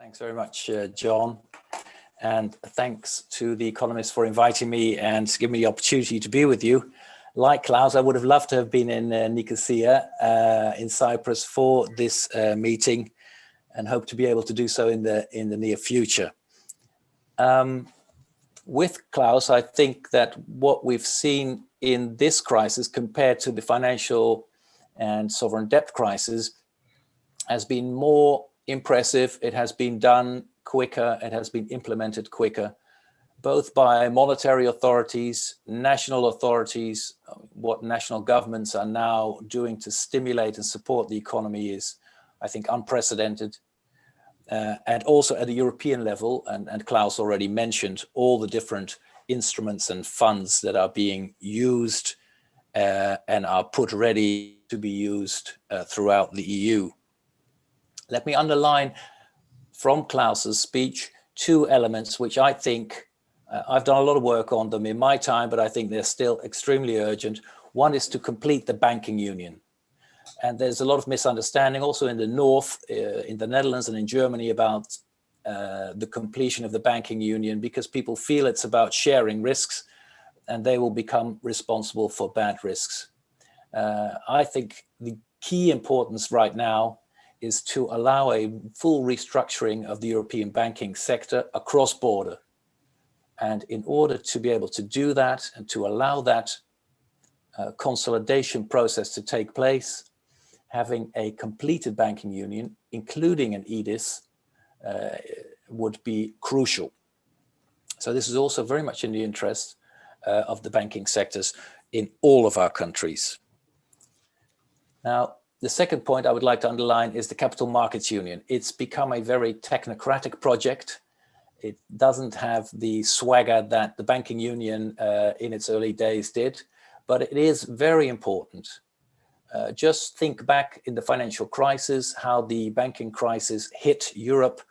Thanks very much, John. And thanks to the Economist for inviting me and giving me the opportunity to be with you. Like Klaus, I would have loved to have been in Nicosia in Cyprus for this meeting, and hope to be able to do so in the near future. With Klaus, I think that what we've seen in this crisis compared to the financial and sovereign debt crisis has been more impressive. It has been done quicker. It has been implemented quicker, both by monetary authorities, national authorities. What national governments are now doing to stimulate and support the economy is, I think, unprecedented. And also at the European level, and Klaus already mentioned all the different instruments and funds that are being used and are put ready to be used throughout the EU. Let me underline from Klaus's speech two elements which I think I've done a lot of work on them in my time, but I think they're still extremely urgent. One is to complete the banking union. And there's a lot of misunderstanding also in the north, in the Netherlands and in Germany, about the completion of the banking union, because people feel it's about sharing risks and they will become responsible for bad risks. I think the key importance right now is to allow a full restructuring of the European banking sector across border. And in order to be able to do that and to allow that consolidation process to take place, having a completed banking union, including an EDIS, would be crucial. So this is also very much in the interest of the banking sectors in all of our countries. Now, the second point I would like to underline is the capital markets union. It's become a very technocratic project. It doesn't have the swagger that the banking union in its early days did, but it is very important. Just think back in the financial crisis, how the banking crisis hit Europe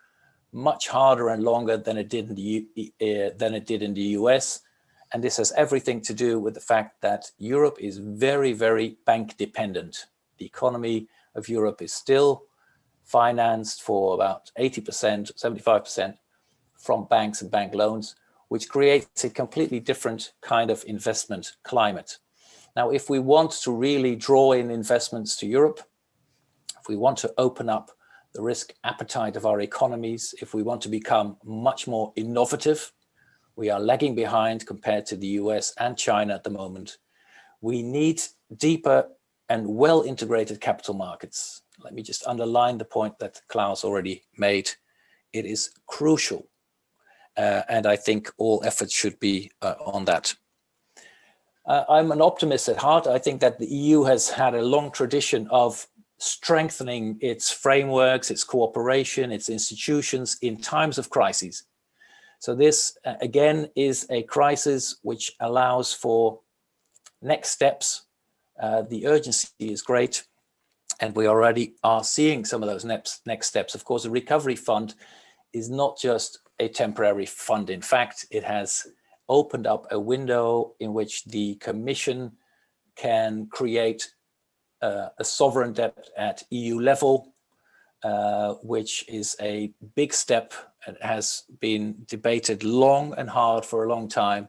much harder and longer than it did in the US. And this has everything to do with the fact that Europe is very, very bank dependent. The economy of Europe is still financed for about 80%, 75% from banks and bank loans, which creates a completely different kind of investment climate. Now, if we want to really draw in investments to Europe, if we want to open up the risk appetite of our economies, if we want to become much more innovative, we are lagging behind compared to the US and China at the moment. We need deeper and well-integrated capital markets. Let me just underline the point that Klaus already made. It is crucial, and I think all efforts should be on that. I'm an optimist at heart. I think that the EU has had a long tradition of strengthening its frameworks, its cooperation, its institutions in times of crises. So this, again, is a crisis which allows for next steps. The urgency is great, and we already are seeing some of those next steps. Of course, the recovery fund is not just a temporary fund. In fact, it has opened up a window in which the Commission can create a sovereign debt at EU level, which is a big step and has been debated long and hard for a long time.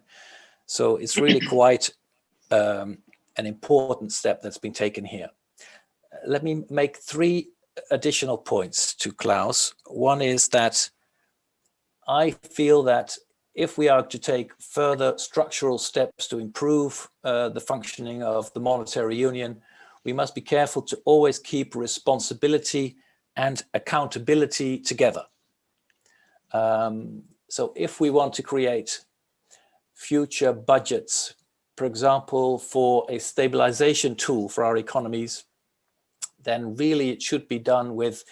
So it's really quite an important step that's been taken here. Let me make three additional points to Klaus. One is that I feel that if we are to take further structural steps to improve the functioning of the monetary union, we must be careful to always keep responsibility and accountability together. So if we want to create future budgets, for example, for a stabilization tool for our economies, then really it should be done with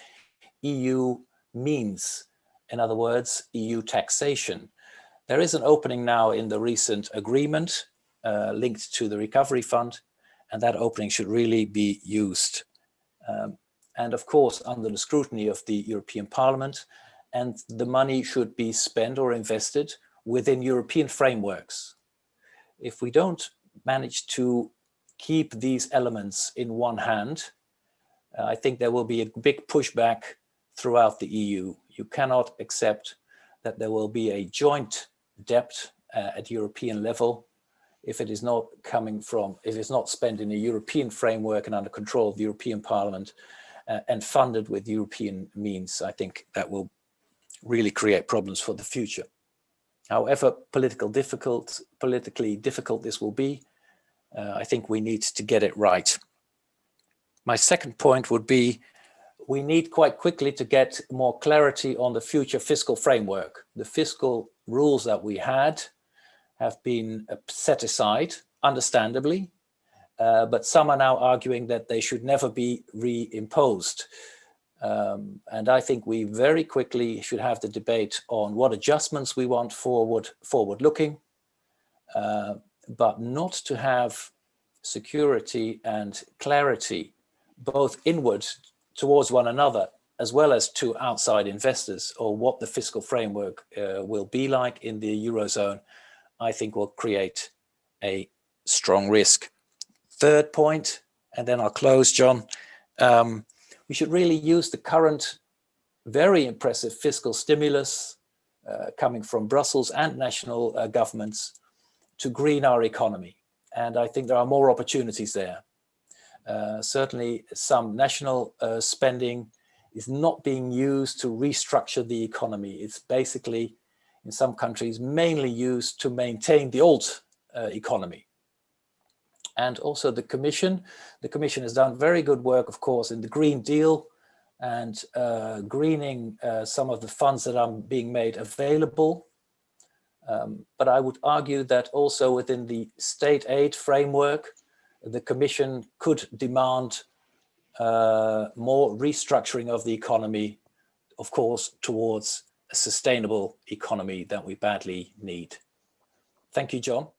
EU means. In other words, EU taxation. There is an opening now in the recent agreement linked to the recovery fund, and that opening should really be used. And of course, under the scrutiny of the European Parliament, and the money should be spent or invested within European frameworks. If we don't manage to keep these elements in one hand, I think there will be a big pushback throughout the EU. You cannot accept that there will be a joint debt at European level if it is not coming from, if it's not spent in a European framework and under control of the European Parliament and funded with European means. I think that will really create problems for the future. However politically difficult this will be, I think we need to get it right. My second point would be, we need quite quickly to get more clarity on the future fiscal framework. The fiscal rules that we had have been set aside, understandably, but some are now arguing that they should never be reimposed. And I think we very quickly should have the debate on what adjustments we want forward-looking, but not to have security and clarity, both inward towards one another, as well as to outside investors, or what the fiscal framework will be like in the Eurozone, I think will create a strong risk. Third point, and then I'll close, John. We should really use the current very impressive fiscal stimulus coming from Brussels and national governments to green our economy. And I think there are more opportunities there. Certainly some national spending is not being used to restructure the economy. It's basically, in some countries, mainly used to maintain the old economy. And also the Commission has done very good work, of course, in the Green Deal and greening some of the funds that are being made available. But I would argue that also within the state aid framework, the Commission could demand more restructuring of the economy, of course, towards a sustainable economy that we badly need. Thank you, John.